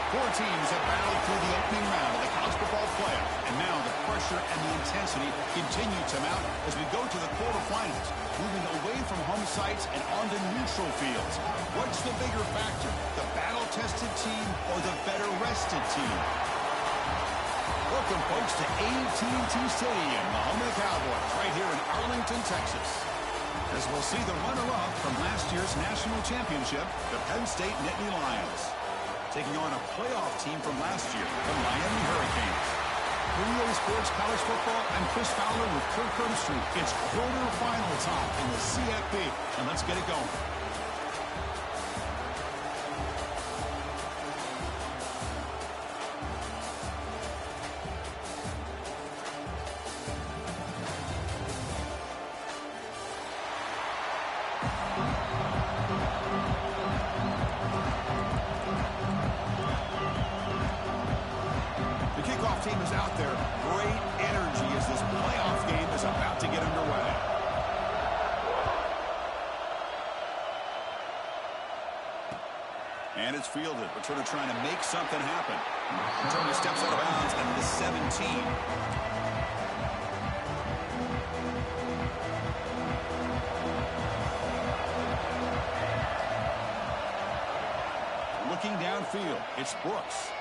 Four teams have battled through the opening round of the college football playoff, and now the pressure and the intensity continue to mount as we go to the quarterfinals, moving away from home sites and onto neutral fields. What's the bigger factor, the battle-tested team or the better-rested team? Welcome, folks, to AT&T Stadium, the home of the Cowboys, right here in Arlington, Texas. As we'll see the runner-up from last year's national championship, the Penn State Nittany Lions, taking on a playoff team from last year, the Miami Hurricanes. For EA Sports College Football, I'm Chris Fowler with Kirk Herbstreit. It's quarterfinal time in the CFP, and let's get it going. Team is out there. Great energy as this playoff game is about to get underway. And it's fielded. Returner trying to make something happen. Returner steps out of bounds at the 17. Looking downfield, it's Brooks.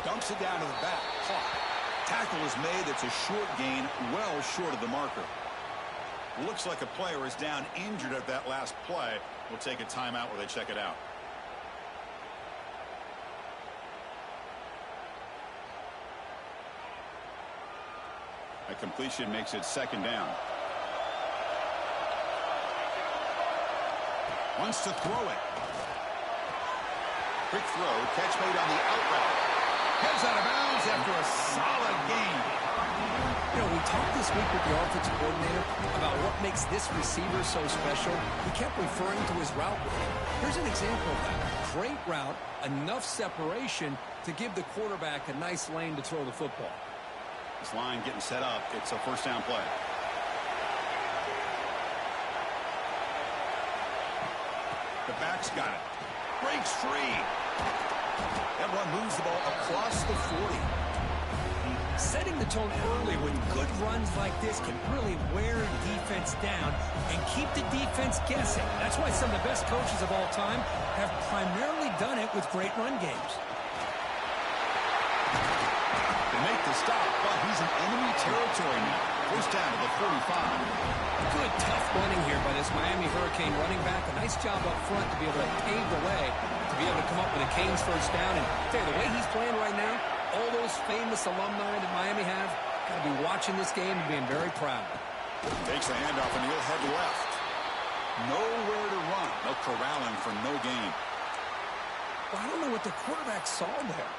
Dumps it down to the back. Caught. Tackle is made. It's a short gain, well short of the marker. Looks like a player is down injured at that last play. We'll take a timeout where they check it out. A completion makes it second down. Wants to throw it. Quick throw, catch made on the out route. Heads out of bounds after a solid gain. You know, we talked this week with the offensive coordinator about what makes this receiver so special. He kept referring to his route running. Here's an example of that. Great route, enough separation to give the quarterback a nice lane to throw the football. This line getting set up. It's a first down play. The back's got it. Breaks free. That run moves the ball across the 40. Setting the tone early with good runs like this can really wear defense down and keep the defense guessing. That's why some of the best coaches of all time have primarily done it with great run games. They make the stop, but he's in enemy territory now. First down to the 45. Good, tough running here by this Miami Hurricane running back. A nice job up front to be able to pave the way, to be able to come up with a Canes first down. And the way he's playing right now, all those famous alumni that Miami have, got to be watching this game and being very proud. Takes the handoff and he'll head left. Nowhere to run. No corralling for no gain. Well, I don't know what the quarterback saw there.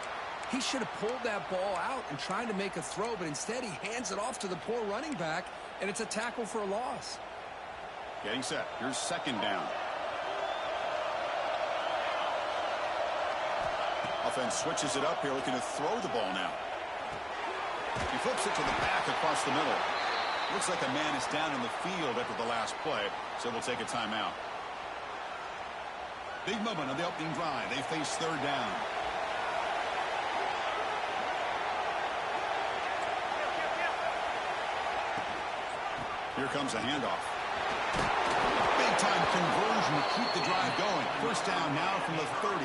He should have pulled that ball out and tried to make a throw, but instead he hands it off to the poor running back, and it's a tackle for a loss. Getting set. Here's second down. Offense switches it up here, looking to throw the ball now. He flips it to the back across the middle. Looks like a man is down in the field after the last play, so we'll take a timeout. Big moment on the opening drive. They face third down. Here comes a handoff. Big-time conversion to keep the drive going. First down now from the 30.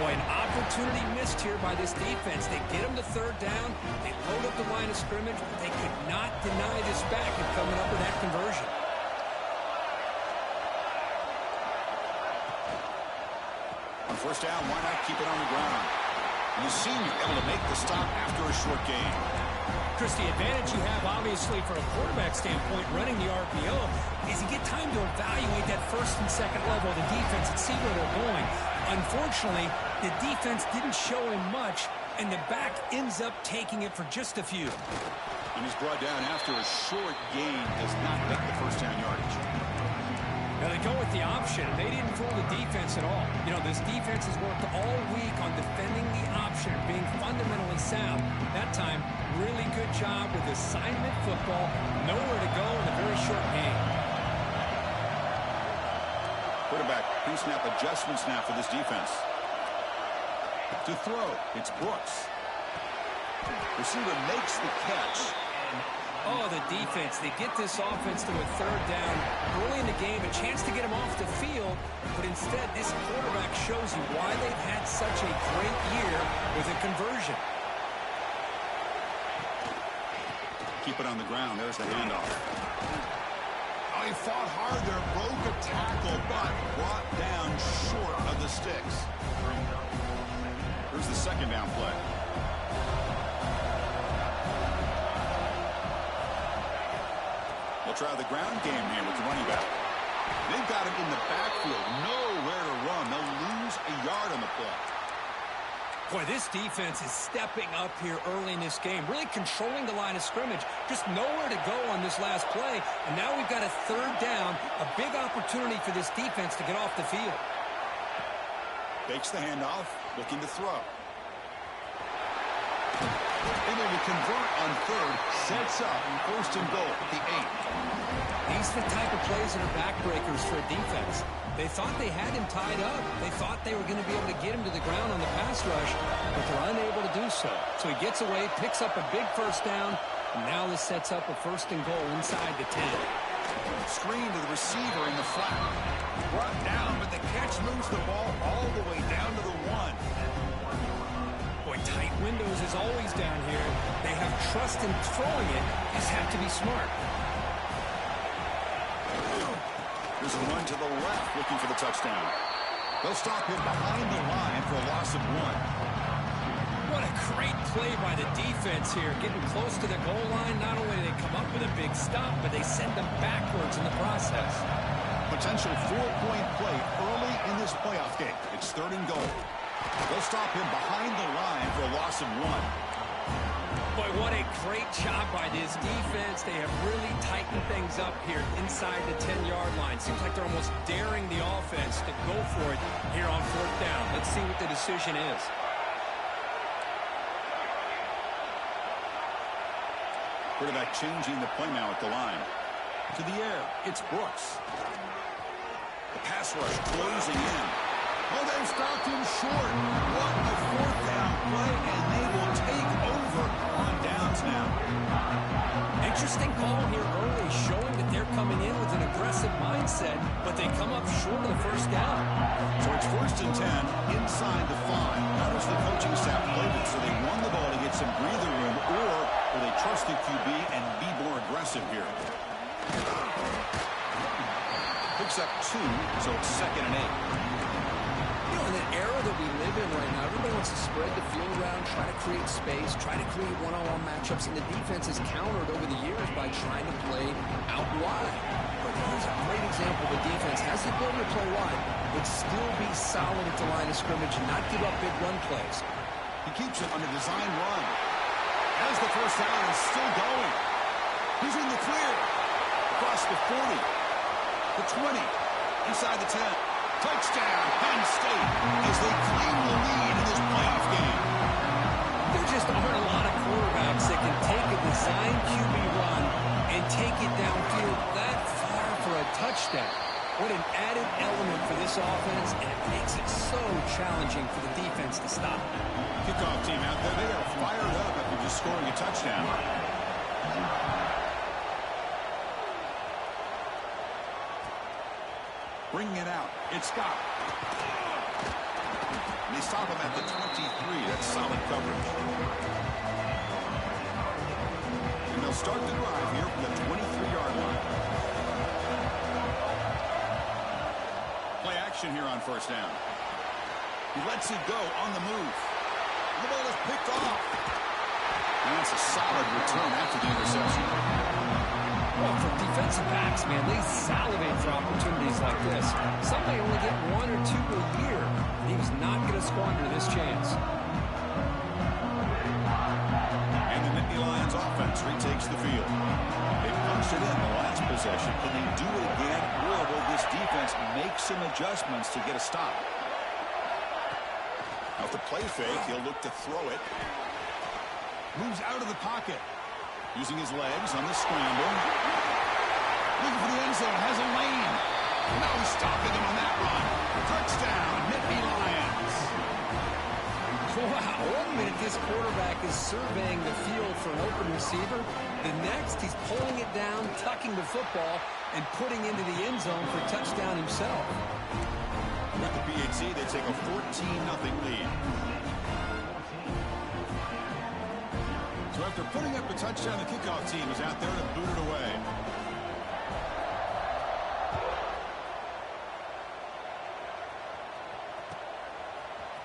Boy, an opportunity missed here by this defense. They get them to third down. They load up the line of scrimmage. But they could not deny this back and coming up with that conversion. On first down, why not keep it on the ground? And the senior able to make the stop after a short gain. Chris, the advantage you have, obviously, from a quarterback standpoint, running the RPO, is you get time to evaluate that first and second level of the defense and see where they're going. Unfortunately, the defense didn't show him much, and the back ends up taking it for just a few. And he's brought down after a short gain, does not make the first down yardage. Now they go with the option. They didn't fool the defense at all. You know, this defense has worked all week on defending the option, being fundamentally sound. That time, really good job with assignment football. Nowhere to go in a very short game. Quarterback pre-snap adjustments now for this defense. To throw, it's Brooks. Receiver makes the catch. Oh, the defense. They get this offense to a third down early in the game, a chance to get him off the field, but instead this quarterback shows you why they've had such a great year with a conversion. Keep it on the ground. There's the handoff. Oh, he fought hard there, broke a tackle, but brought down short of the sticks. Here's the second down play. They'll try the ground game here with the running back. They've got him in the backfield, nowhere to run. They'll lose a yard on the play. Boy, this defense is stepping up here early in this game, really controlling the line of scrimmage. Just nowhere to go on this last play, and now we've got a third down, a big opportunity for this defense to get off the field. Fakes the handoff, looking to throw. Able to convert on third, sets up first and goal at the 8. These are the type of plays that are backbreakers for a defense. They thought they had him tied up. They thought they were going to be able to get him to the ground on the pass rush, but they're unable to do so. So he gets away, picks up a big first down, and now this sets up a first and goal inside the 10. Screen to the receiver in the flat. Brought down, but the catch moves the ball all the way down to the 1. Boy, tight windows is always down here. They have trust in throwing it. Just have to be smart. There's a run to the left, looking for the touchdown. They'll stop him behind the line for a loss of 1. What a great play by the defense here. Getting close to the goal line, not only do they come up with a big stop, but they send them backwards in the process. Potential 4-point play early in this playoff game. It's third and goal. They'll stop him behind the line for a loss of 1. Boy, what a great job by this defense. They have really tightened things up here inside the 10-yard line. Seems like they're almost daring the offense to go for it here on fourth down. Let's see what the decision is. Quarterback changing the play now at the line. To the air, it's Brooks. The pass rush closing in. Oh, they've stopped him short. What a fourth down play, and they will take over on downs now. Interesting call here early, showing that they're coming in with an aggressive mindset, but they come up short of the first down. So it's first and 10 inside the 5. How does the coaching staff play it? So they won the ball to get some breather room, or will they trust the QB and be more aggressive here? Picks up 2, so it's second and 8. You know, in the era that we live in right now, everybody wants to spread the field around, try to create space, try to create one-on-one matchups, and the defense has countered over the years by trying to play out wide. But here's a great example of a defense has the ability to play wide, but still be solid at the line of scrimmage and not give up big run plays. He keeps it on a design run. As the first down is still going. He's in the clear. Across the 40. The 20. Inside the 10. Touchdown, Penn State, as they claim the lead in this playoff game. There just aren't a lot of quarterbacks that can take a design QB run and take it downfield that far for a touchdown. What an added element for this offense, and it makes it so challenging for the defense to stop. Kickoff team out there, they are fired up after just scoring a touchdown. Bringing it out, it's Scott. And they stop him at the 23. That's solid coverage. And they'll start the drive here from the 23-yard line. Play action here on first down. He lets it go on the move. And the ball is picked off. And it's a solid return after the interception. Well, for defensive backs, man, they salivate for opportunities like this. Some may only get 1 or 2 a year, and he was not going to squander this chance. And the Nittany Lions offense retakes the field. They punched it in the last possession. Can they do it again, or will this defense make some adjustments to get a stop? Now, with the play fake, he'll look to throw it. Moves out of the pocket. Using his legs on the scramble. Looking for the end zone. Has a lane. No stopping him on that run. Touchdown, Nittany Lions. Wow, 1 minute this quarterback is surveying the field for an open receiver. The next, he's pulling it down, tucking the football, and putting into the end zone for a touchdown himself. With the PAT, they take a 14-0 lead. So after putting up the touchdown, the kickoff team is out there to boot it away.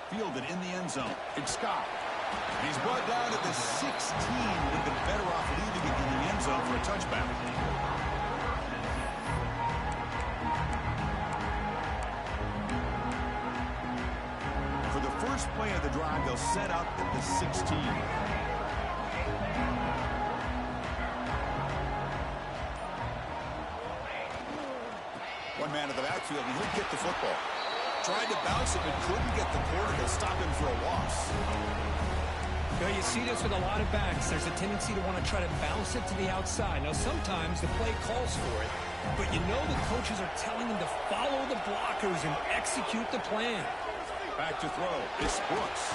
Fielded in the end zone. It's Scott. He's brought down at the 16. Would have been better off leaving it in the end zone for a touchback. For the first play of the drive, they'll set up at the 16. One man in the backfield, and he'll get the football. Tried to bounce it, but couldn't get the corner to stop him for a loss. Well, you see this with a lot of backs. There's a tendency to want to try to bounce it to the outside. Now, sometimes the play calls for it, but you know the coaches are telling them to follow the blockers and execute the plan. Back to throw. It's Brooks.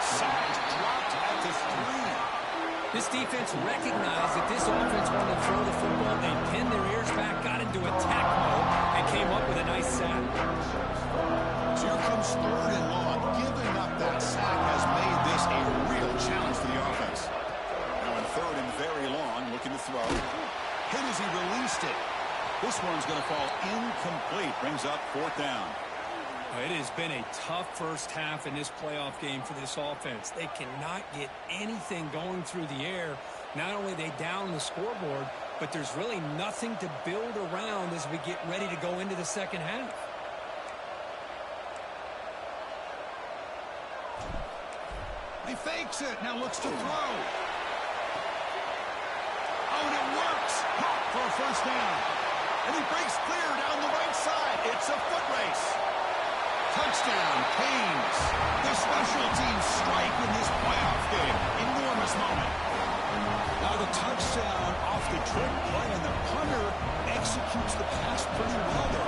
Sides dropped at the 3. This defense recognized that this offense wanted to throw the football. They pinned their ears back, got into attack mode, and came up with a nice sack. So here comes 3rd and long. Giving up that sack has made this a real challenge for the offense. Now in 3rd and very long, looking to throw. Hit as he released it. This one's going to fall incomplete. Brings up 4th down. It has been a tough first half in this playoff game for this offense. They cannot get anything going through the air. Not only they down the scoreboard, but there's really nothing to build around as we get ready to go into the second half. He fakes it. Now looks to throw. Oh, and it works. Pop for a first down. And he breaks clear down the right side. It's a foot race. Touchdown, Canes. The special teams strike in this playoff game. Enormous moment. Now the touchdown off the trick play, and the punter executes the pass pretty well there.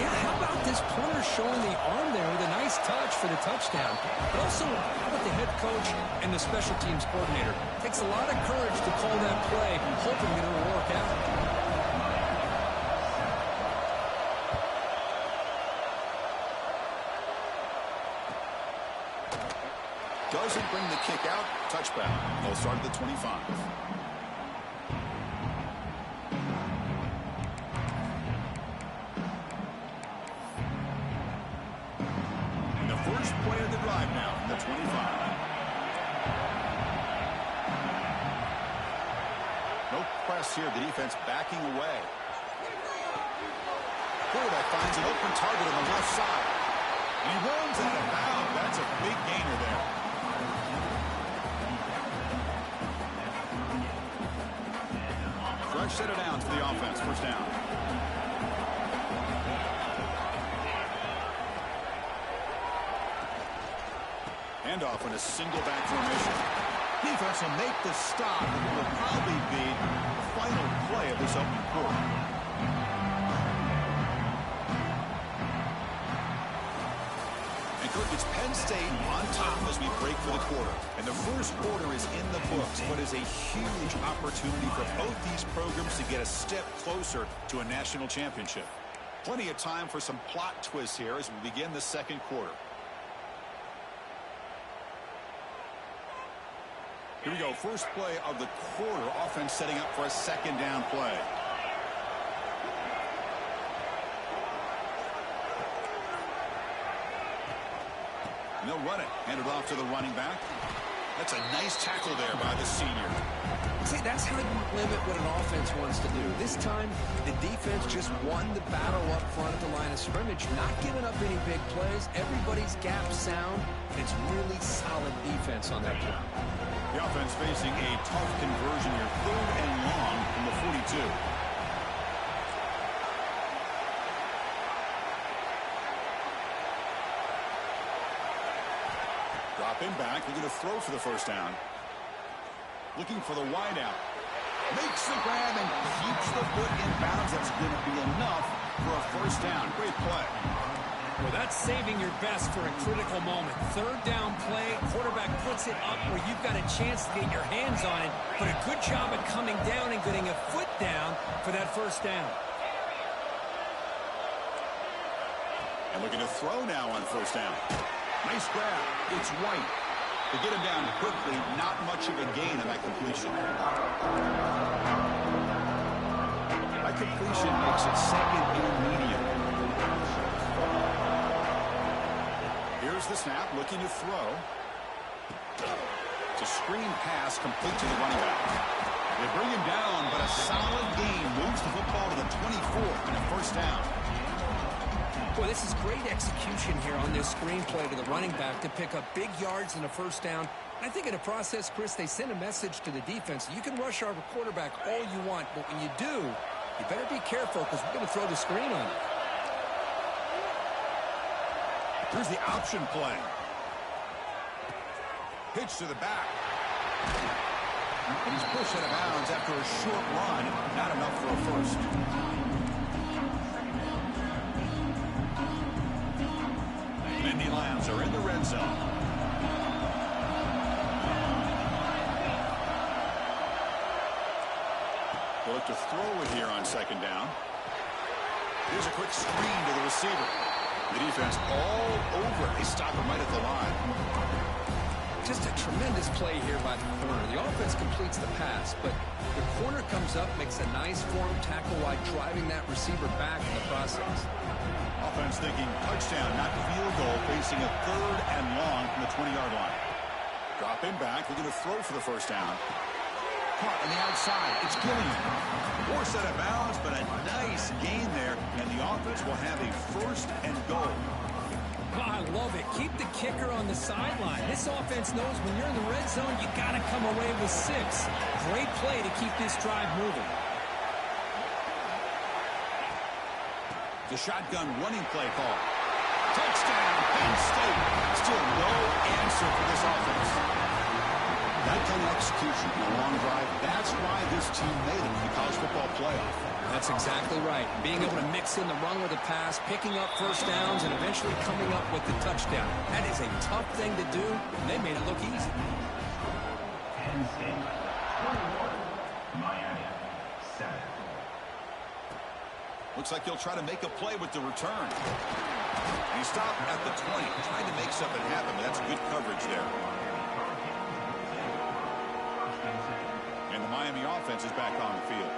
Yeah, how about this punter showing the arm there with a nice touch for the touchdown? But also, how about the head coach and the special teams coordinator? Takes a lot of courage to call that play, hoping that it will work out. Doesn't bring the kick out. Touchback. They'll start at the 25. And the first play of the drive now from the 25. No press here. The defense backing away. Quarterback finds an open target on the left side. And he runs out of bounds. That's a big gainer there. Set it down to the offense. First down. Handoff in a single back formation. Defense will make the stop, and it will probably be the final play of this opening quarter. It's Penn State on top as we break for the quarter. And the first quarter is in the books, but is a huge opportunity for both these programs to get a step closer to a national championship. Plenty of time for some plot twists here as we begin the second quarter. Here we go. First play of the quarter. Offense setting up for a second down play. And they'll run it. Hand it off to the running back. That's a nice tackle there by the senior. See, that's how you limit what an offense wants to do. This time, the defense just won the battle up front at the line of scrimmage, not giving up any big plays. Everybody's gap sound. It's really solid defense on that job. The offense facing a tough conversion here. 3rd and long from the 42. Dropping back, looking to throw for the first down. Looking for the wideout. Makes the grab and keeps the foot in bounds. That's going to be enough for a first down. Great play. Well, that's saving your best for a critical moment. Third down play, quarterback puts it up where you've got a chance to get your hands on it, but a good job at coming down and getting a foot down for that first down. And looking to throw now on first down. Nice grab. It's White. To get him down quickly, not much of a gain on that completion. That completion makes it second and medium. Here's the snap, looking to throw. It's a screen pass complete to the running back. They bring him down, but a solid gain moves the football to the 24 and a first down. Boy, this is great execution here on this screen play to the running back to pick up big yards and a first down. I think in the process, Chris, they send a message to the defense. You can rush our quarterback all you want, but when you do, you better be careful because we're going to throw the screen on you. Here's the option play. Pitch to the back. And he's pushed out of bounds after a short run. Not enough for a first. Nittany Lions are in the red zone. They'll look to throw it here on second down. Here's a quick screen to the receiver. The defense all over it. They stop him right at the line. Just a tremendous play here by the corner. The offense completes the pass, but the corner comes up, makes a nice form tackle while driving that receiver back in the process. Offense thinking touchdown, not field goal, facing a third and long from the 20-yard line. Drop him back, looking to throw for the first down. Caught on the outside. It's Gilliam. Forced out of bounds, but a nice gain there, and the offense will have a first and goal. Oh, I love it. Keep the kicker on the sideline. This offense knows when you're in the red zone, you got to come away with 6. Great play to keep this drive moving. The shotgun running play call. Touchdown, Penn State. Still no answer for this offense. That kind of execution in a long drive, that's why this team made it in the college football playoff. That's exactly right. Being able to mix in the run with the pass, picking up first downs, and eventually coming up with the touchdown. That is a tough thing to do, and they made it look easy. Penn State, 21, Miami, 7. Looks like he'll try to make a play with the return. He stopped at the 20, trying to make something happen, but that's good coverage there. And the Miami offense is back on the field.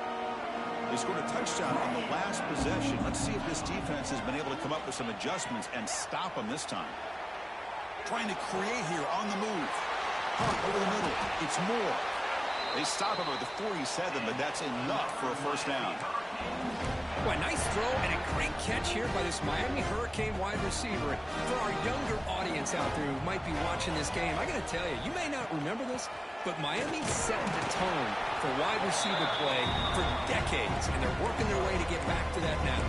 They scored a touchdown on the last possession. Let's see if this defense has been able to come up with some adjustments and stop them this time. Trying to create here on the move. Hunt over the middle. It's Moore. They stop him at the 47, but that's enough for a first down. Boy, nice throw and a great catch here by this Miami Hurricane wide receiver. For our younger audience out there who might be watching this game, I got to tell you, you may not remember this, but Miami set the tone for wide receiver play for decades, and they're working their way to get back to that now.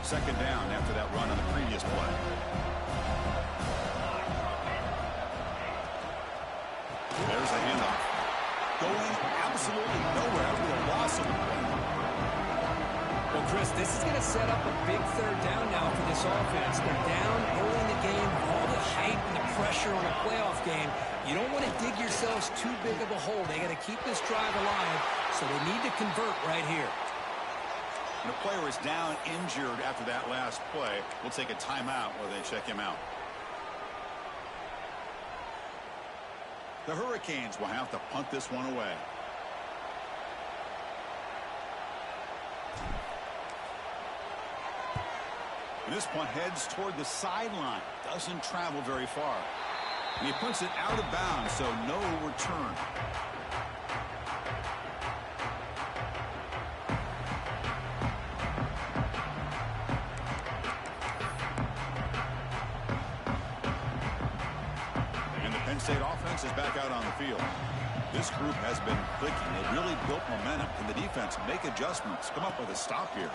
Second down after that run on the previous play. There's a handoff. Going absolutely nowhere after the loss of the play. Well, Chris, this is going to set up a big third down now for this offense. They're down early in the game, all the hype and the pressure on a playoff game. You don't want to dig yourselves too big of a hole. They got to keep this drive alive, so they need to convert right here. And the player is down injured after that last play. We'll take a timeout while they check him out. The Hurricanes will have to punt this one away. And this punt heads toward the sideline. Doesn't travel very far. And he punts it out of bounds, so no return. State offense is back out on the field. This group has been clicking. They really built momentum. Can the defense make adjustments? Come up with a stop here.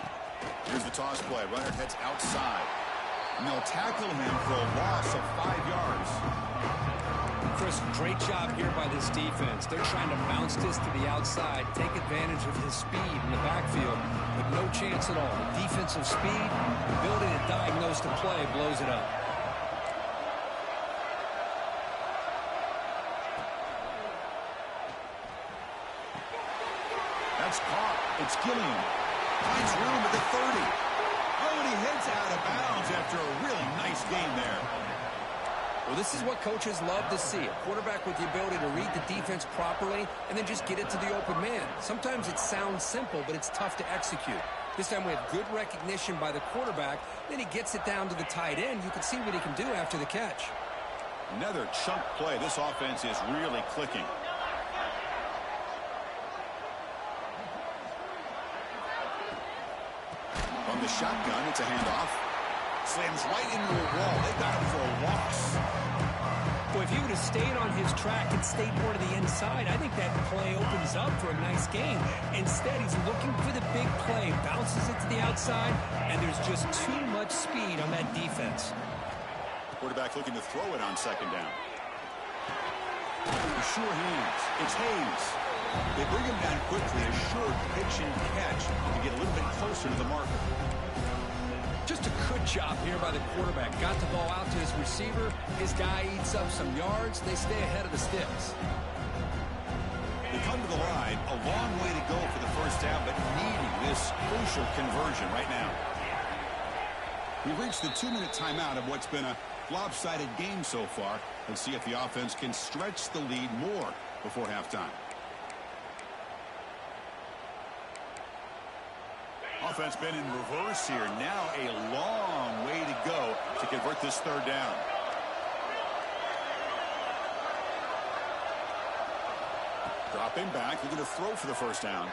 Here's the toss play. Runner heads outside. And they'll tackle him for a loss of 5 yards. Chris, Great job here by this defense. They're trying to bounce this to the outside, take advantage of his speed in the backfield, but no chance at all. The defensive speed, ability to diagnose the play, blows it up. That's caught. It's Gilliam. Finds room at the 30. Oh, and he heads out of bounds after a really nice game there. Well, this is what coaches love to see. A quarterback with the ability to read the defense properly and then just get it to the open man. Sometimes it sounds simple, but it's tough to execute. This time we have good recognition by the quarterback. Then he gets it down to the tight end. You can see what he can do after the catch. Another chunk play. This offense is really clicking. From the shotgun, it's a handoff. Slams right into a wall. They got him for a loss. Boy, if he would have stayed on his track and stayed more to the inside, I think that play opens up for a nice game. Instead, he's looking for the big play, bounces it to the outside, and there's just too much speed on that defense. Quarterback looking to throw it on second down. The sure hands. It's Hayes. They bring him down quickly. A short pitch and catch to get a little bit closer to the marker. Just a good job here by the quarterback. Got the ball out to his receiver. His guy eats up some yards. They stay ahead of the sticks. They come to the line. A long way to go for the first down, but needing this crucial conversion right now. We've reached the 2-minute timeout of what's been a lopsided game so far. Let's see if the offense can stretch the lead more before halftime. Offense been in reverse here. Now a long way to go to convert this third down. Dropping back, looking to throw for the first down.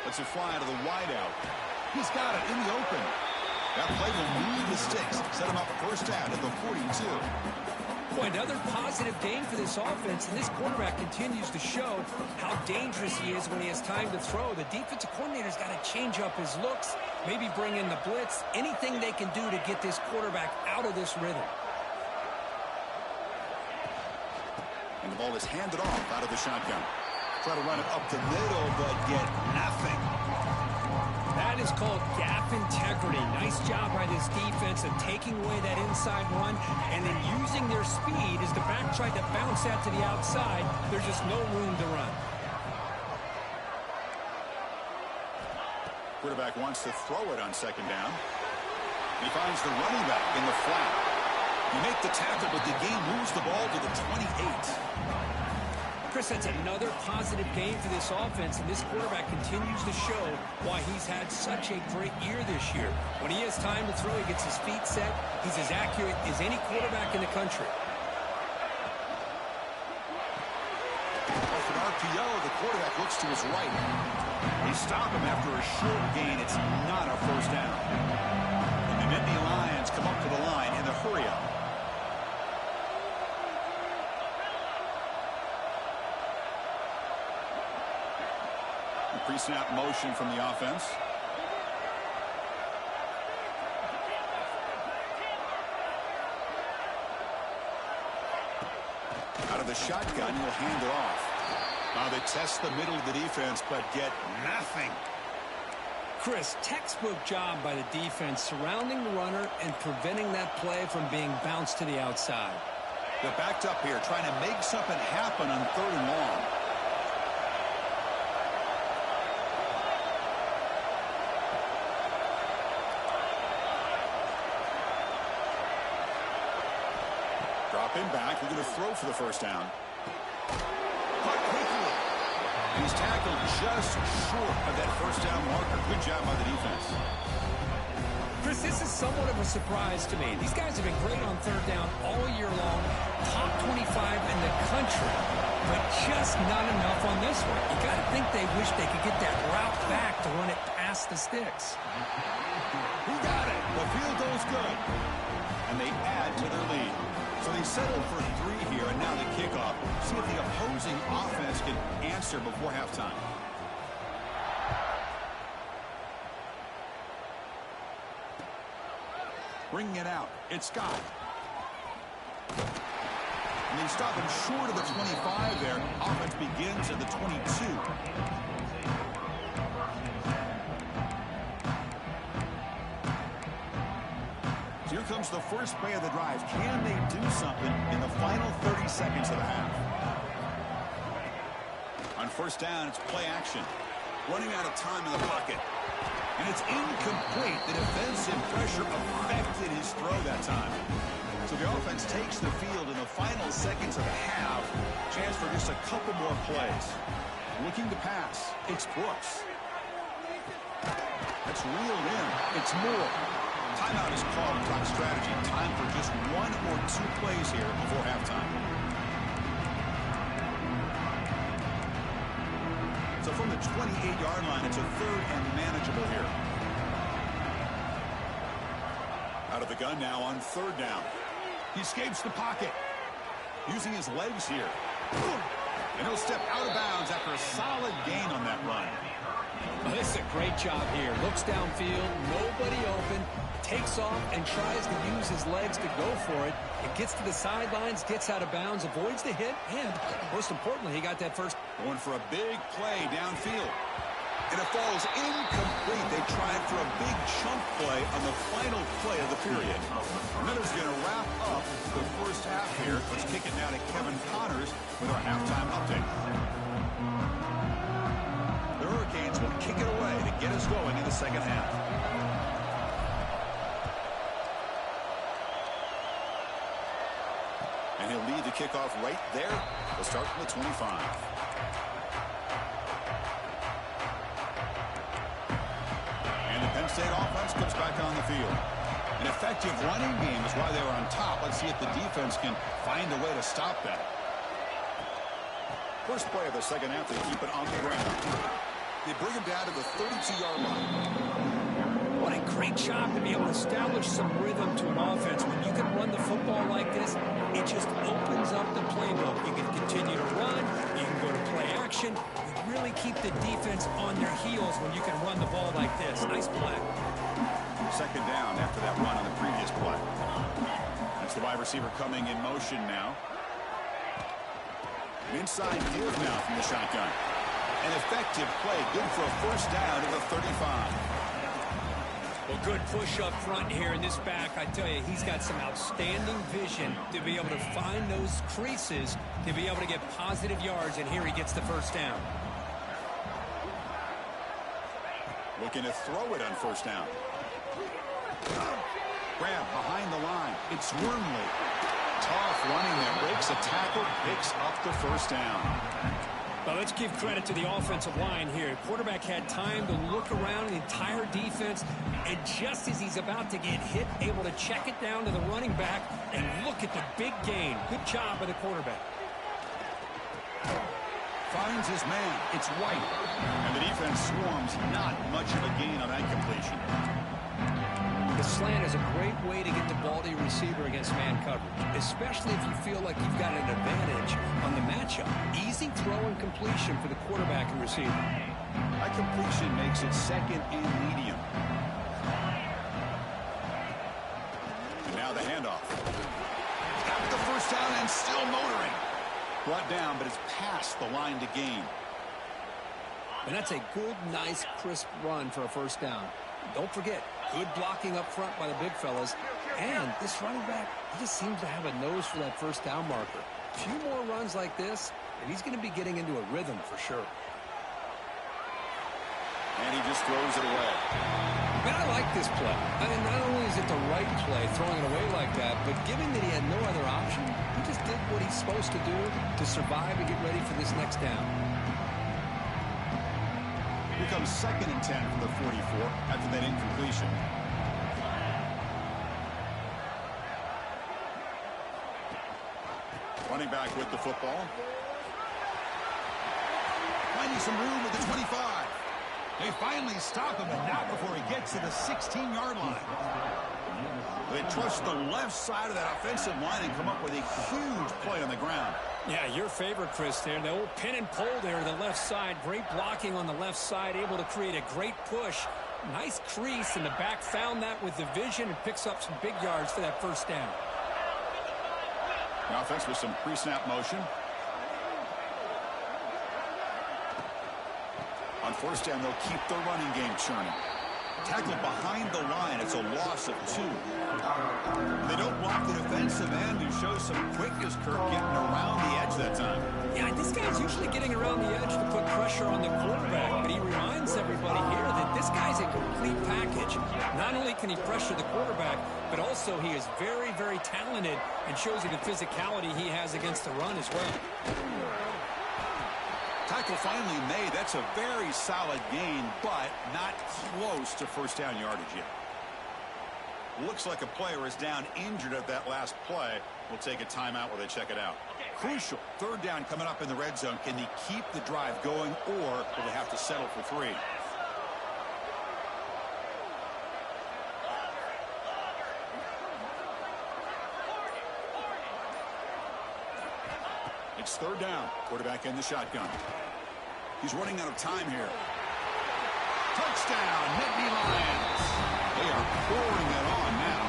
Lets it fly to the wideout. He's got it in the open. That play will move the sticks. Set him up first down at the 42. Boy, another positive game for this offense, and this quarterback continues to show how dangerous he is when he has time to throw. The defensive coordinator's got to change up his looks, maybe bring in the blitz, anything they can do to get this quarterback out of this rhythm. And the ball is handed off out of the shotgun. Try to run it up the middle, but get nothing. That is called gap integrity. Nice job by this defense of taking away that inside run and then using their speed as the back tried to bounce that to the outside. There's just no room to run. Quarterback wants to throw it on second down. He finds the running back in the flat. You make the tackle, but the game moves the ball to the 28. Chris, that's another positive game for this offense, and this quarterback continues to show why he's had such a great year this year. When he has time to throw, he gets his feet set. He's as accurate as any quarterback in the country. Off an RPO, the quarterback looks to his right. They stop him after a short gain. It's not a first down. And the Nittany Lions come up to the line in the hurry-up. Pre-snap motion from the offense. Out of the shotgun, he'll hand it off. Now they test the middle of the defense, but get nothing. Chris, textbook job by the defense surrounding the runner and preventing that play from being bounced to the outside. They're backed up here, trying to make something happen on third and long. Dropping back, we're going to throw for the first down. Caught quickly. He's tackled just short of that first down marker. Good job by the defense. Chris, this is somewhat of a surprise to me. These guys have been great on third down all year long. Top 25 in the country, but just not enough on this one. You got to think they wish they could get that route back to run it past the sticks. He got it. The field goes good. And they add to their lead. So they settled for 3 here, and now the kickoff. See if the opposing offense can answer before halftime. Bringing it out. It's Scott. And they They stop him short of the 25 there. Offense begins at the 22. Here comes the first play of the drive. Can they do something in the final 30 seconds of the half? On first down, it's play action. Running out of time in the pocket. And it's incomplete. The defensive pressure affected his throw that time. So the offense takes the field in the final seconds of the half. Chance for just a couple more plays. Looking to pass. It's Brooks. That's reeled in. It's Moore. Timeout is called. Talk strategy. Time for just 1 or 2 plays here before halftime. So from the 28-yard line, it's a 3rd and manageable here. Out of the gun now on 3rd down. He escapes the pocket. Using his legs here. And he'll step out of bounds after a solid gain on that run. Well, this is a great job here. Looks downfield, nobody open, takes off and tries to use his legs to go for it. It gets to the sidelines, gets out of bounds, avoids the hit, and most importantly, he got that first. Going for a big play downfield. And it falls incomplete. They tried for a big chunk play on the final play of the period. Miller's going to wrap up the first half here. Let's kick it now to Kevin Connors with our halftime update. The Hurricanes will kick it away to get us going in the second half. And he'll lead the kickoff right there. We'll start from the 25. And the Penn State offense comes back on the field. An effective running game is why they were on top. Let's see if the defense can find a way to stop that. First play of the second half, they keep it on the ground. They bring him down to the 32-yard line. What a great job to be able to establish some rhythm to an offense. When you can run the football like this, it just opens up the playbook. You can continue to run. You can go to play action. You really keep the defense on their heels when you can run the ball like this. Nice play. Second down after that run on the previous play. That's the wide receiver coming in motion now. An inside give now from the shotgun. An effective play. Good for a first down to the 35. Well, good push up front here in this back. I tell you, he's got some outstanding vision to be able to find those creases, to be able to get positive yards, and here he gets the first down. Looking to throw it on first down. Grab behind the line. It's Wormley. Tough running there. Breaks a tackle. Picks up the first down. Well, let's give credit to the offensive line here. Quarterback had time to look around the entire defense, and just as he's about to get hit, able to check it down to the running back, and look at the big gain. Good job by the quarterback. Finds his man. It's White. And the defense swarms. Not much of a gain on that completion. The slant is a great way to get the ball to your receiver against man coverage, especially if you feel like you've got an advantage on the matchup. Easy throw and completion for the quarterback and receiver. That completion makes it second and medium. And now the handoff. Got the first down and still motoring. Brought down, but it's past the line to gain. And that's a good, nice, crisp run for a first down. Don't forget, good blocking up front by the big fellas. And this running back, he just seems to have a nose for that first down marker. A few more runs like this, and he's going to be getting into a rhythm for sure. And he just throws it away. Man, I like this play. I mean, not only is it the right play, throwing it away like that, but given that he had no other option, he just did what he's supposed to do to survive and get ready for this next down. Here comes second and 10 from the 44 after that incompletion. Running back with the football. Finding some room at the 25. They finally stop him, but not before he gets to the 16-yard line. They trust the left side of that offensive line and come up with a huge play on the ground. Yeah, your favorite, Chris, there. The old pin and pull there to the left side. Great blocking on the left side, able to create a great push. Nice crease, and the back found that with the vision and picks up some big yards for that first down. The offense with some pre-snap motion. On first down, they'll keep the running game churning. Tackled behind the line. It's a loss of 2. They don't block the defensive end, who shows some quickness, Kirk, getting around the edge that time. Yeah, this guy's usually getting around the edge to put pressure on the quarterback, but he reminds everybody here that this guy's a complete package. Not only can he pressure the quarterback, but also he is very, very talented and shows you the physicality he has against the run as well. Tackle finally made. That's a very solid gain, but not close to first down yardage yet. Looks like a player is down injured at that last play. We'll take a timeout while they check it out. Crucial. Third down coming up in the red zone. Can they keep the drive going, or will they have to settle for 3? It's third down. Quarterback in the shotgun. He's running out of time here. Touchdown, Nittany Lions. They are pouring it on now.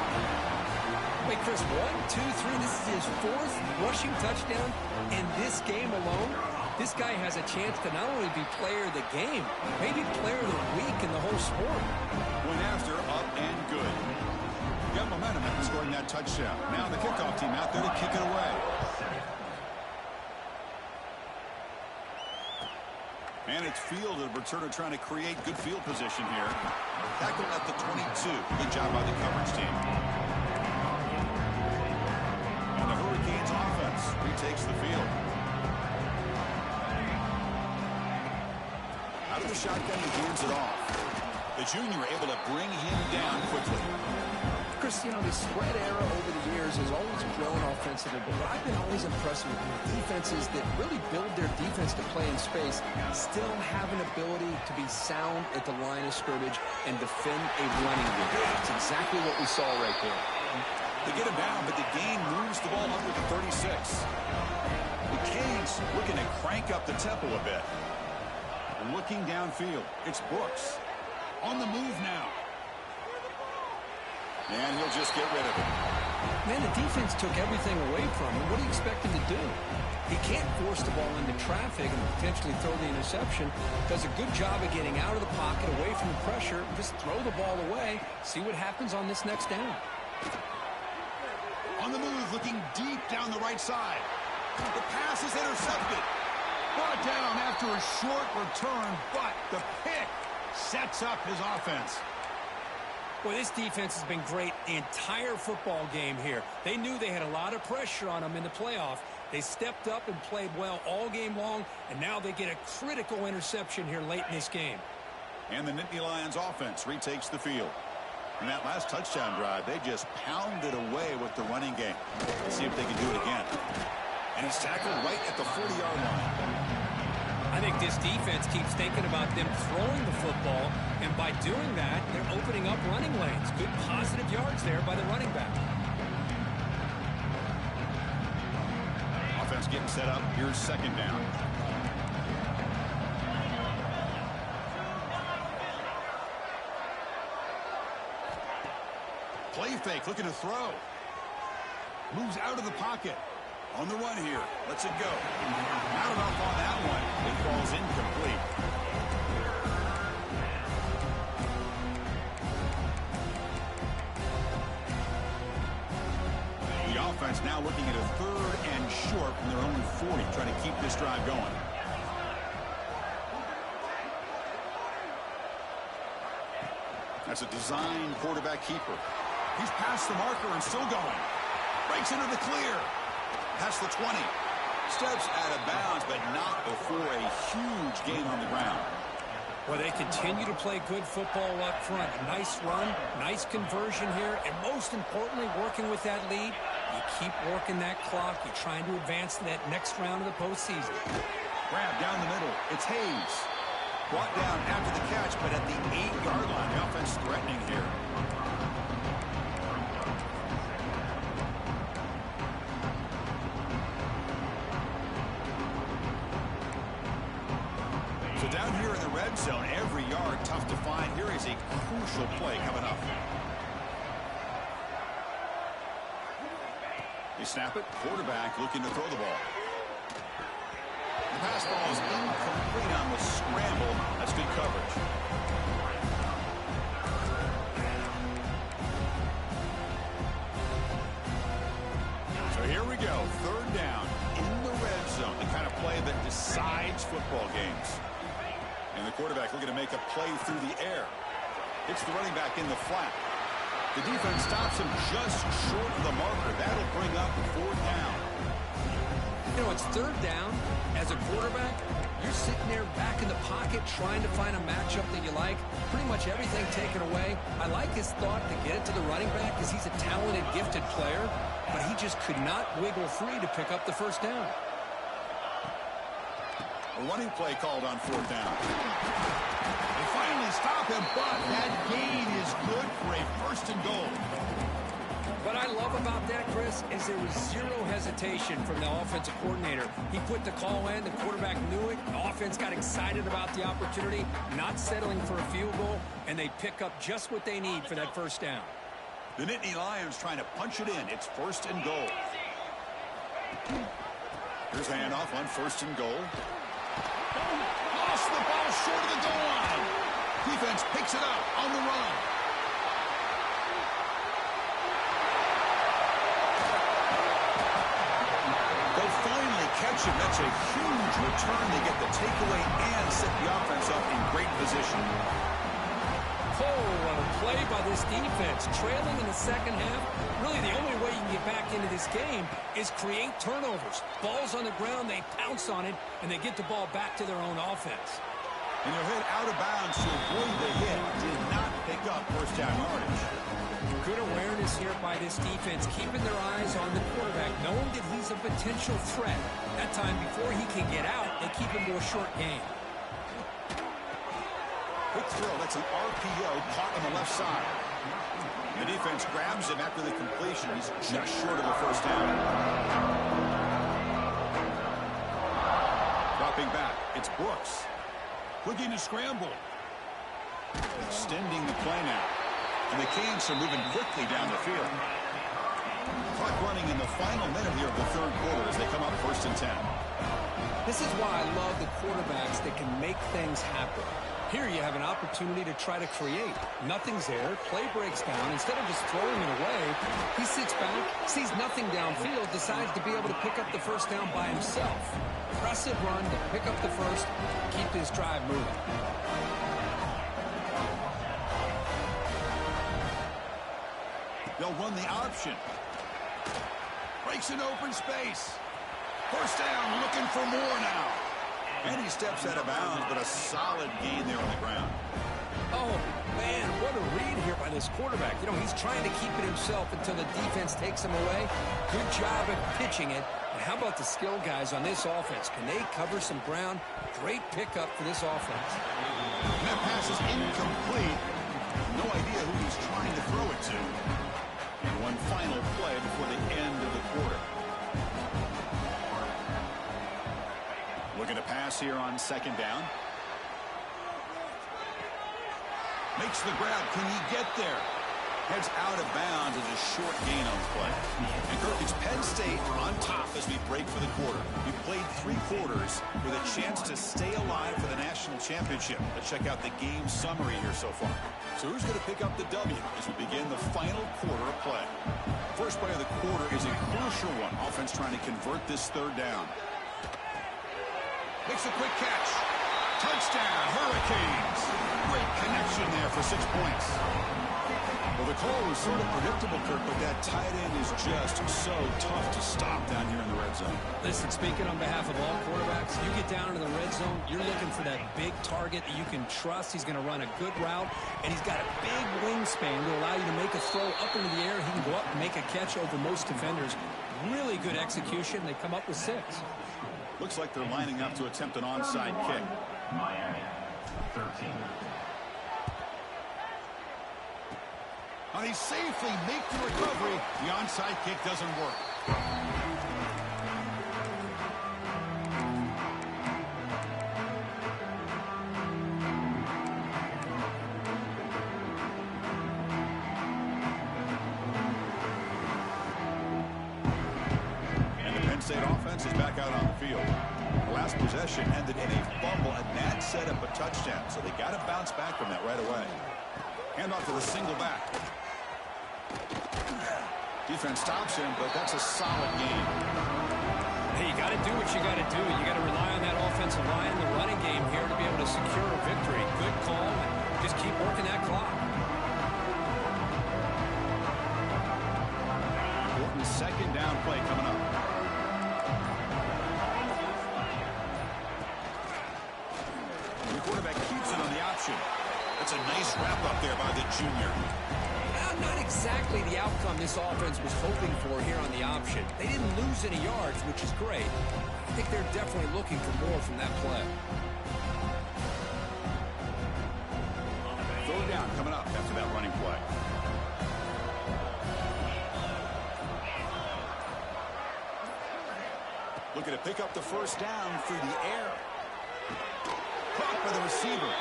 Wait, Chris, 1, 2, 3. This is his 4th rushing touchdown in this game alone. This guy has a chance to not only be player of the game, maybe player of the week in the whole sport. Went after, up and good. Got momentum after scoring that touchdown. Now the kickoff team out there to kick it away. And it's fielded. Returner trying to create good field position here. Tackle at the 22. Good job by the coverage team. And the Hurricanes offense retakes the field. Out of the shotgun, he hands it off. The junior able to bring him down quickly. Chris, you know, the spread era over the years has always grown offensively, but what I've been always impressed with defenses that really build their defense to play in space still have an ability to be sound at the line of scrimmage and defend a running game. That's exactly what we saw right there. They get him down, but the gain moves the ball up with the 36. The Canes looking to crank up the tempo a bit. Looking downfield, it's Brooks. On the move now. And he'll just get rid of it. Man, the defense took everything away from him. What do you expect him to do? He can't force the ball into traffic and potentially throw the interception. Does a good job of getting out of the pocket, away from the pressure. Just throw the ball away. See what happens on this next down. On the move, looking deep down the right side. The pass is intercepted. Brought down after a short return, but the pick sets up his offense. Boy, this defense has been great the entire football game here. They knew they had a lot of pressure on them in the playoff. They stepped up and played well all game long, and now they get a critical interception here late in this game. And the Nittany Lions offense retakes the field. In that last touchdown drive, they just pounded away with the running game. Let's see if they can do it again. And he's tackled right at the 40-yard line. I think this defense keeps thinking about them throwing the football, and by doing that, they're opening up running lanes. Good positive yards there by the running back. Offense getting set up. Here's second down. Play fake, looking to throw. Moves out of the pocket. On the run here. Lets it go. Not enough on that one. It falls incomplete. The offense now looking at a third and short from their own 40, trying to keep this drive going. That's a design quarterback keeper. He's past the marker and still going. Breaks into the clear. Past the 20. Steps out of bounds, but not before a huge gain on the ground. Well, they continue to play good football up front. Nice run, nice conversion here, and most importantly, working with that lead. You keep working that clock. You're trying to advance to that next round of the postseason. Grab down the middle. It's Hayes. Brought down after the catch, but at the 8-yard line. The offense threatening here. So down here in the red zone, every yard tough to find. Here is a crucial play coming up. They snap it. Quarterback looking to throw the ball. The pass ball is incomplete on the scramble. That's good coverage. So here we go. Third down in the red zone. The kind of play that decides football games. And the quarterback looking to make a play through the air. It's the running back in the flat. The defense stops him just short of the marker. That'll bring up fourth down. You know, it's third down. As a quarterback, you're sitting there back in the pocket trying to find a matchup that you like. Pretty much everything taken away. I like his thought to get it to the running back because he's a talented, gifted player, but he just could not wiggle free to pick up the first down. A running play called on fourth down. They finally stop him, but that gain is good for a first and goal. What I love about that, Chris, is there was zero hesitation from the offensive coordinator. He put the call in, the quarterback knew it, the offense got excited about the opportunity, not settling for a field goal, and they pick up just what they need for that first down. The Nittany Lions trying to punch it in. It's first and goal. Here's handoff on first and goal. Lost the ball short of the goal line. Defense picks it up on the run. They'll finally catch him. That's a huge return. They get the takeaway and set the offense up in great position. Oh, what a play by this defense. Trailing in the second half, really the only way you can get back into this game is create turnovers. Ball's on the ground, they pounce on it, and they get the ball back to their own offense. And he'll hit out of bounds to avoid the hit. Did not pick up first down yardage. Good awareness here by this defense, keeping their eyes on the quarterback, knowing that he's a potential threat. That time, before he can get out, they keep him to a short game. Quick throw. That's an RPO caught on the left side. The defense grabs him after the completion. He's just short of the first down. Dropping back. It's Brooks. Looking to scramble. Extending the play now. And the Canes are moving quickly down the field. Clock running in the final minute here of the third quarter as they come up first and 10. This is why I love the quarterbacks that can make things happen. Here you have an opportunity to try to create. Nothing's there. Play breaks down. Instead of just throwing it away, he sits back, sees nothing downfield, decides to be able to pick up the first down by himself. Impressive run to pick up the first, keep this drive moving. They'll run the option. Breaks an open space. First down, looking for more now. And he steps out of bounds, but a solid gain there on the ground. Oh, man, what a read here by this quarterback. You know, he's trying to keep it himself until the defense takes him away. Good job at pitching it. And how about the skill guys on this offense? Can they cover some ground? Great pickup for this offense. And that pass is incomplete. No idea who he's trying to throw it to. And one final play before the end of the quarter. Looking to pass here on second down. Makes the grab. Can he get there? Heads out of bounds as a short gain on the play. And Kirk, it's Penn State on top as we break for the quarter. We played 3 quarters with a chance to stay alive for the national championship. Let's check out the game summary here so far. So who's going to pick up the W as we begin the final quarter of play? First play of the quarter is a crucial one. Offense trying to convert this third down. Makes a quick catch. Touchdown, Hurricanes. Great connection there for 6 points. Well, the call was sort of predictable, Kirk, but that tight end is just so tough to stop down here in the red zone. Listen, speaking on behalf of all quarterbacks, you get down into the red zone, you're looking for that big target that you can trust. He's going to run a good route, and he's got a big wingspan to allow you to make a throw up into the air. He can go up and make a catch over most defenders. Really good execution. They come up with 6. Looks like they're lining up to attempt an onside kick. Miami, 13. Now they safely make the recovery. The onside kick doesn't work. offense is back out on the field. The last possession ended in a fumble, and that set up a touchdown. So they got to bounce back from that right away. Hand off to the single back. Defense stops him, but that's a solid game. Hey, you got to do what you got to do. You got to rely on that offensive line, the running game here to be able to secure a victory. Good call, and just keep working that clock. Important second down play coming up. The quarterback keeps it on the option. That's a nice wrap up there by the junior. Not exactly the outcome this offense was hoping for here on the option. They didn't lose any yards, which is great. I think they're definitely looking for more from that play. Third down coming up after that running play. Looking to pick up the first down through the air. Caught by the receiver.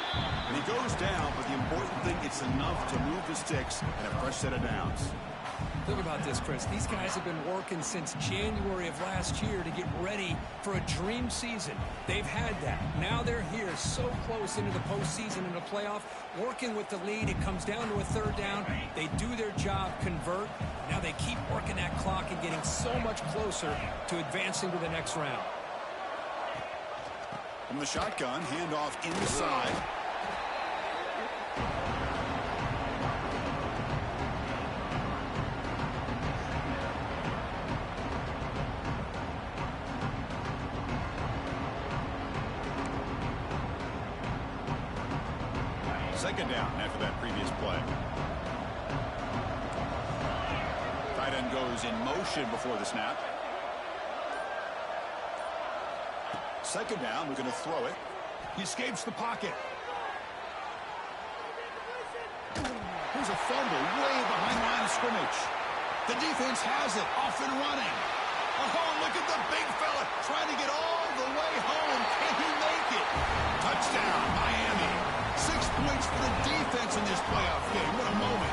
And he goes down, but the important thing, it's enough to move the sticks and a fresh set of downs. Think about this, Chris. These guys have been working since January of last year to get ready for a dream season. They've had that. Now they're here so close into the postseason and the playoff, working with the lead. It comes down to a third down. They do their job, convert. Now they keep working that clock and getting so much closer to advancing to the next round. From the shotgun, handoff inside. Second down after that previous play. Tight end goes in motion before the snap. Second down, we're going to throw it. He escapes the pocket. Here's a fumble way behind line of scrimmage. The defense has it, off and running. Oh, look at the big fella trying to get all the way home. Can he make it? Touchdown, Miami. 6 points for the defense in this playoff game. What a moment.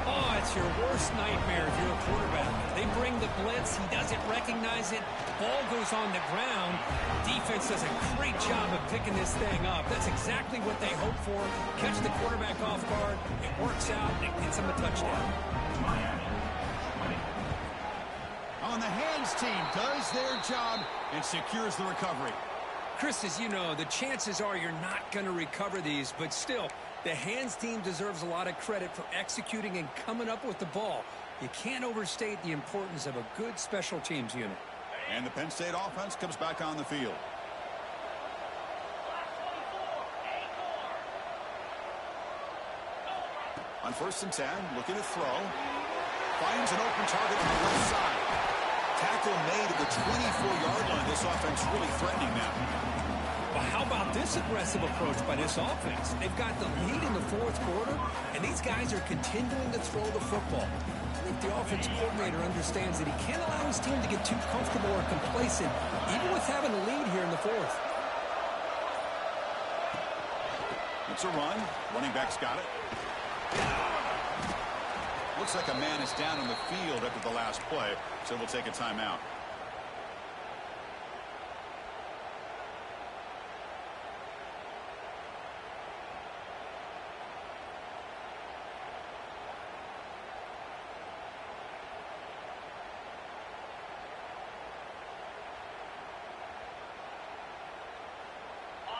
Oh, it's your worst nightmare if you're a quarterback. They bring the blitz. He doesn't recognize it. Ball goes on the ground. Defense does a great job of picking this thing up. That's exactly what they hope for. Catch the quarterback off guard. It works out. It gets him a touchdown. On the hands team does their job and secures the recovery. Chris, as you know, the chances are you're not going to recover these, but still, the hands team deserves a lot of credit for executing and coming up with the ball. You can't overstate the importance of a good special teams unit. And the Penn State offense comes back on the field. On 1st and 10, looking to throw. Finds an open target on the left side. Tackle made at the 24-yard line. This offense really threatening now. Well, how about this aggressive approach by this offense? They've got the lead in the 4th quarter, and these guys are continuing to throw the football. I think the offense coordinator understands that he can't allow his team to get too comfortable or complacent, even with having a lead here in the 4th. It's a run. Running back's got it. Looks like a man is down on the field after the last play, so we'll take a timeout.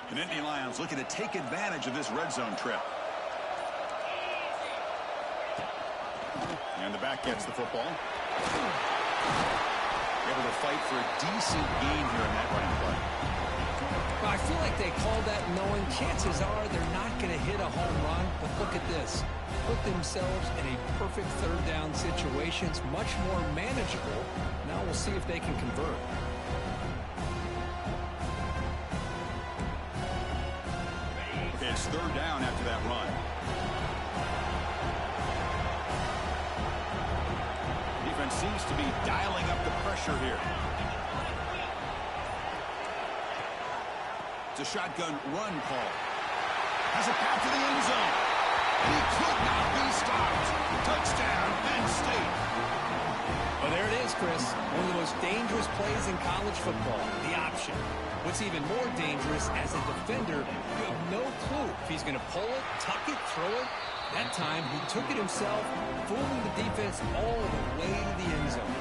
The Nittany Lions looking to take advantage of this red zone trip. And the back gets the football. Able to fight for a decent gain here in that running play. Well, I feel like they called that knowing chances are they're not going to hit a home run, but look at this. Put themselves in a perfect third down situation. It's much more manageable. Now we'll see if they can convert. Okay, it's third down after that run. Defense seems to be dialing up the pressure here. It's a shotgun run call. Has a path to the end zone. And he could not be stopped. Touchdown, Penn State. Oh, there it is, Chris. One of the most dangerous plays in college football, the option. What's even more dangerous, as a defender, you have no clue if he's going to pull it, tuck it, throw it. That time, he took it himself, fooling the defense all the way to the end zone.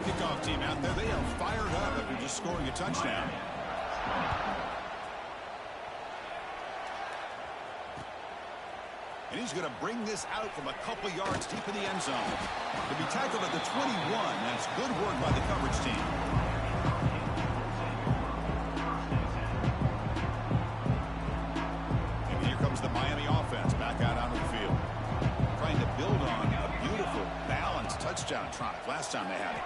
Kickoff team out there, they are fired up after just scoring a touchdown. And he's going to bring this out from a couple yards deep in the end zone. To be tackled at the 21, that's good work by the coverage team. And here comes the Miami offense back out onto the field. Trying to build on a beautiful, balanced touchdown drive last time they had it.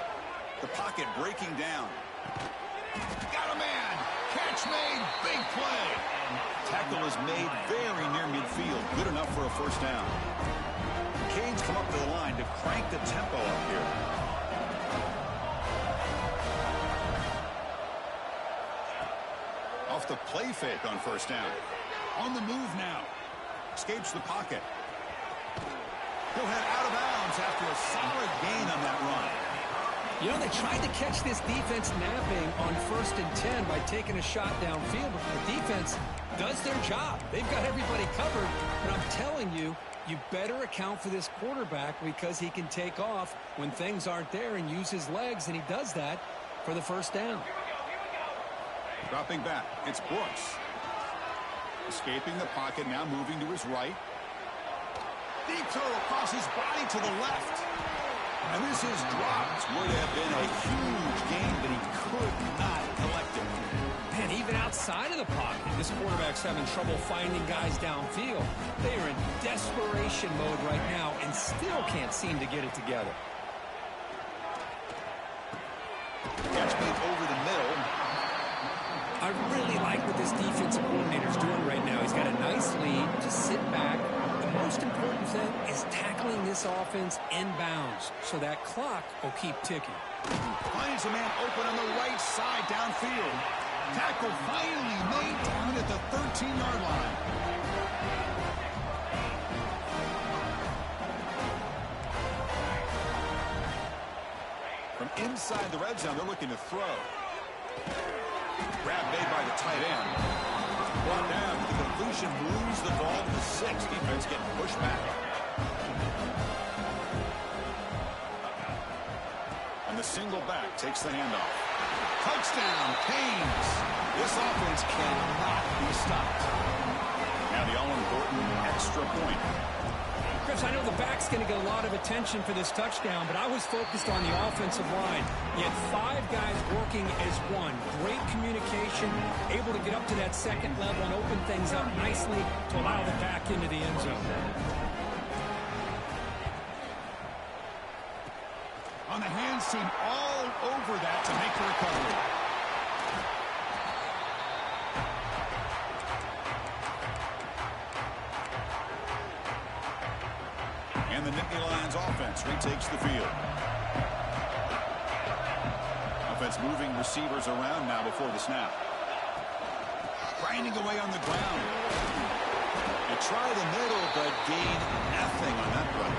The pocket breaking down. Got a man. Catch made. Big play. Tackle is made very near midfield. Good enough for a first down. Canes come up to the line to crank the tempo up here. Off the play fake on first down. On the move now. Escapes the pocket. He'll head out of bounds after a solid gain on that run. You know, they tried to catch this defense napping on 1st and 10 by taking a shot downfield, but the defense does their job. They've got everybody covered, and I'm telling you, you better account for this quarterback because he can take off when things aren't there and use his legs, and he does that for the first down. Dropping back, it's Brooks. Escaping the pocket, now moving to his right. Deep throw across his body to the left. And this is dropped. Would have been a huge gain, but he could not collect it. Man, even outside of the pocket, this quarterback's having trouble finding guys downfield. They are in desperation mode right now and still can't seem to get it together. Catch made over the middle. I really like what this defensive coordinator's doing right now. He's got a nice lead. Just sit back. The most important thing is tackling this offense inbounds so that clock will keep ticking. Finds a man open on the right side downfield. Tackle finally made down at the 13-yard line. From inside the red zone, they're looking to throw. Grab made by the tight end. Brought down. The completion moves the ball to the 6. Defense getting pushed back. And the single back takes the handoff. Touchdown, Canes. This offense cannot be stopped. Now the all-important extra point. Chris, I know the back's going to get a lot of attention for this touchdown, but I was focused on the offensive line. You had 5 guys working as one. Great communication, able to get up to that second level and open things up nicely to allow the back into the end zone. On the hands team all over that to make the recovery. And the Nittany Lions offense retakes the field. Offense moving receivers around now before the snap. Grinding away on the ground. They try the middle, but gain nothing on that play.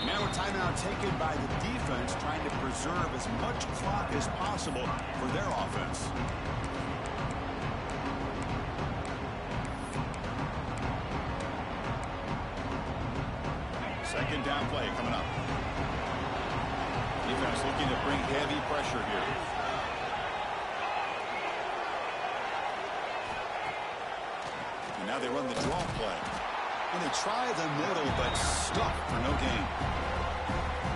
Now a timeout taken by the defense, trying to preserve as much clock as possible for their offense. Second down play coming up. Defense looking to bring heavy pressure here. And now they run the draw play. And they try the middle, but stuck for no gain.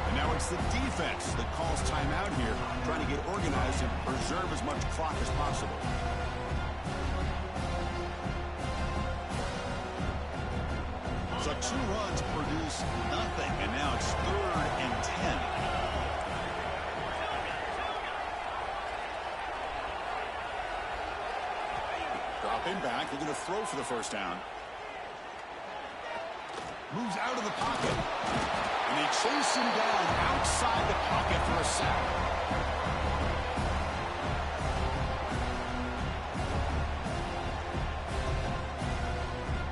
And now it's the defense that calls timeout here, trying to get organized and preserve as much clock as possible. So 2 runs produce nothing, and now it's 3rd and 10. Dropping back, looking to throw for the first down. Moves out of the pocket. And they chase him down outside the pocket for a sack.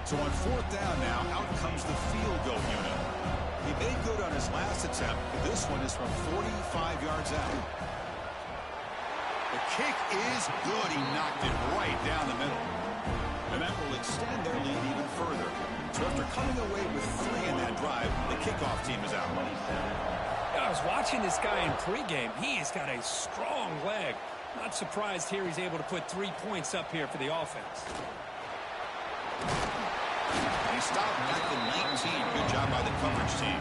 So on 4th down now, out comes the field goal unit. He made good on his last attempt, but this one is from 45 yards out. The kick is good. He knocked it right down the middle. And that will extend their lead even further. So after coming away with 3 in that drive, the kickoff team is out. I was watching this guy in pregame. He's got a strong leg. Not surprised here he's able to put 3 points up here for the offense. He stopped at the 19. Good job by the coverage team.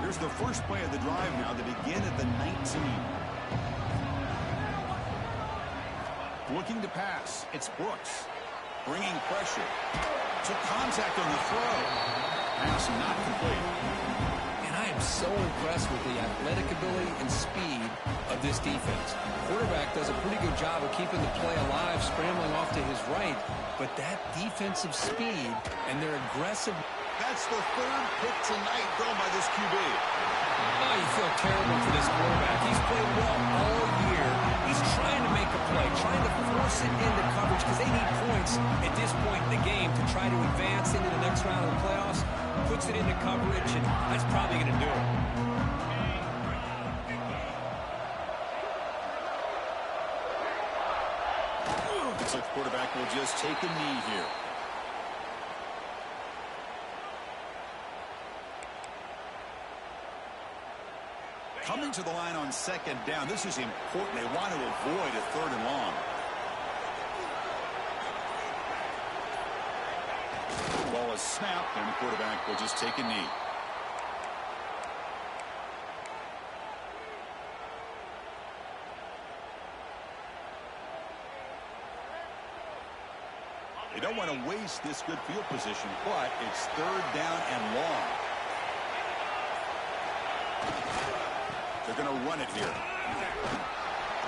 Here's the first play of the drive now to begin at the 19. Looking to pass. It's Brooks. Bringing pressure. Took contact on the throw. Pass not complete. And I am so impressed with the athletic ability and speed of this defense. Quarterback does a pretty good job of keeping the play alive, scrambling off to his right. But that defensive speed and their aggressive... That's the 3rd pick tonight thrown by this QB. Oh, you feel terrible for this quarterback. He's played well all year. He's trying to make a play, trying to force it into coverage because they need points at this point in the game to try to advance into the next round of the playoffs. Puts it into coverage, and that's probably going to do it. Looks like the quarterback will just take a knee here. Coming to the line on 2nd down. This is important. They want to avoid a 3rd and long. The ball is snapped, and the quarterback will just take a knee. They don't want to waste this good field position, but it's 3rd down and long. They're going to run it here.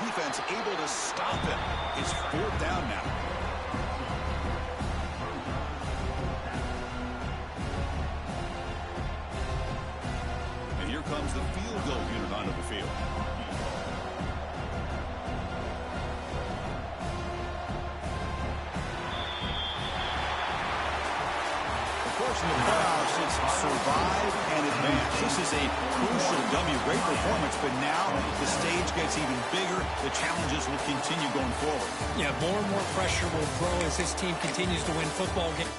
Defense able to stop him. It's 4th down now. And here comes the field goal unit onto the field. In the playoffs, it's survive and advance. This is a crucial W. Great performance, but now the stage gets even bigger. The challenges will continue going forward. Yeah, more and more pressure will grow as this team continues to win football games.